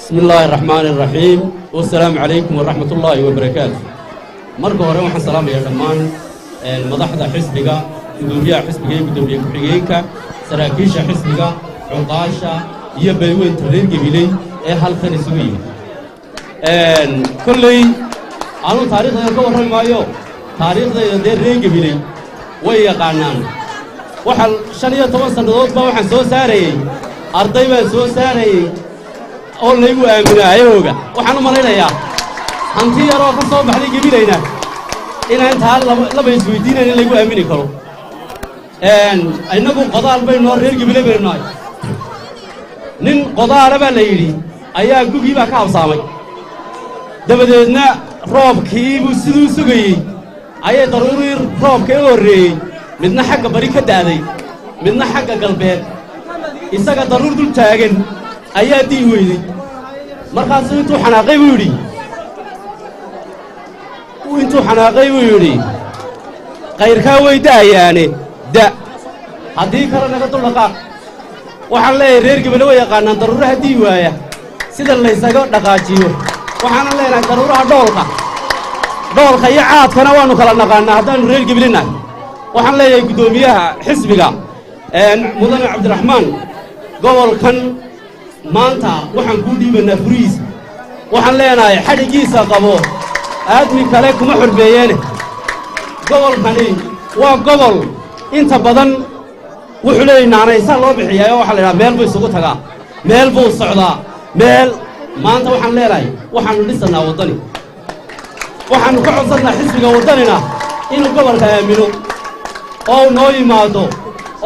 بسم الله الرحمن الرحيم والسلام عليكم ورحمة الله وبركاته. مركو هوري waxaan salaamayaa dhammaan madaxda xisbiga, gudoomiyaha xisbiga iyo gudoomiye ku-xigeenka, saraakiisha xisbiga, cuqaasha iyo beeweynta reer Gabiley ee halkan isugu yimid. Kulley aanu taariikhda ka warrami maayo. Taariikhda reer Gabiley way yaqaanaan. Waxaan 15 sanadood baa waxaan soo saarayay arday baan soo saarayay oo laygu aaminayooga. Waxaan u malaynayaa hanti yar oo ka soo baxday Gabileyna inaan inta laba isweydiinayna lagu aamini karo. Inagu qodaal bayno reer Gabiley baynaay. nin qodaal baa la yiri ayaa gugii baa ka habsaamay. dabadeedna roobkii buu siduu sugayay ayay daruuri roobka u horeeyay midna xagga bari ka daaday midna xagga galbeed isaga daruur dul taagan ayaa dii weyday markaas intuu xanaaqay buu yiri qayrka weydaayaane da hadii kala naga dul dhaqaaq waxaan leeyahay reer Gabiley way yaqaanaan daruuraha dii waaya sida la isaga dhaqaajiyo waxaan leeyahay daruuraha dhoolka iyo caadkana waanu kala naqaanaa haddaan reer Gabiley nahay waxaan leeyahay gudoomiyaha xisbiga mudane Cabdiraxmaan gobolkan maanta waxaan ku dhiibanaa furiis waxaan leenahay xadhigiisa qabo aadmi kale kuma xurbeeyeen gobolkani waa gobol inta badan wuxuu leeyahay insa loo bixiyaa waxa la yiraahdaa meel buu isugu tagaa meel buu socdaa meel maanta waxaan leenahay waxaanu dhisanaa wadani waxaanu ka codsanaa xisbiga wadanina inuu gobolka aamino oo noo yimaado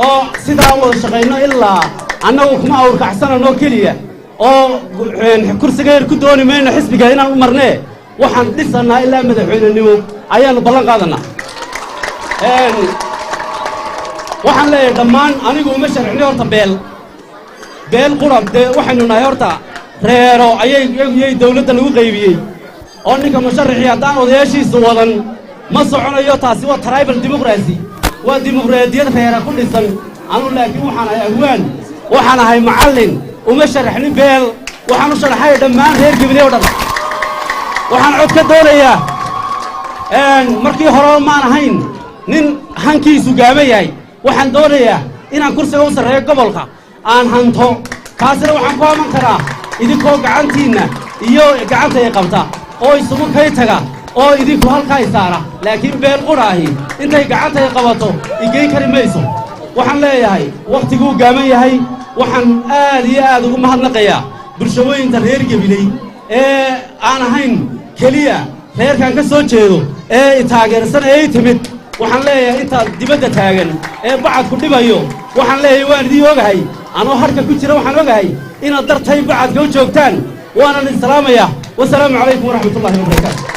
oo sidaa wada shaqeyno ilaa annagu kuma awrkacsanano keliya oo kursiga ku dooni mayno xisbiga inaan u marnee waxaan dhisanaa ilaa madaxweynenimo ayaanu ballan qaadanaa waxaan leeyahay dhammaan anigu uma sharxin horta beel qurab waxaynu nahay horta reero ayay dawladda lagu qaybiyey oo ninka musharaxii haddaan odayaashiisu wadan ma soconayo taasi waa tribal democracy waa dimuqraadiyad reera ku dhisan anu laakiin waxaan ahay ahwaan waxaan ahay macallin uma sharaxnin beel waxaan u sharaxay dhammaan reer Gabiley oo dhan waxaan cod ka doonayaa markii hore maan ahayn nin hankiisu gaaba yahay waxaan doonayaa inaan kursiga u sarreeyo gobolka aan hanto kaasina waxaan ku aman karaa idinkoo gacantiinna iyo gacanta ay qabta oo isugu kay taga oo idinku halkaa isaara laakiin beel quraahi intay gacanta ay qabato igey kari mayso waxaan leeyahay waqtiguu gaaban yahay waxaan aad iyo aad ugu mahadnaqayaa bulshooyinka reer Gabiley ee aan ahayn keliya reerkan ka soo jeedo ee taageersan ee timid waxaan leeyahay inta dibadda taagan ee bacadku dhibayo waxaan leeyahay waan idin ogahay anoo harka ku jira waxaan ogahay inaad dartay bacadka u joogtaan waana idin salaamayaa wassalaamu calaykum waraxmatullaahi wabarakaatuh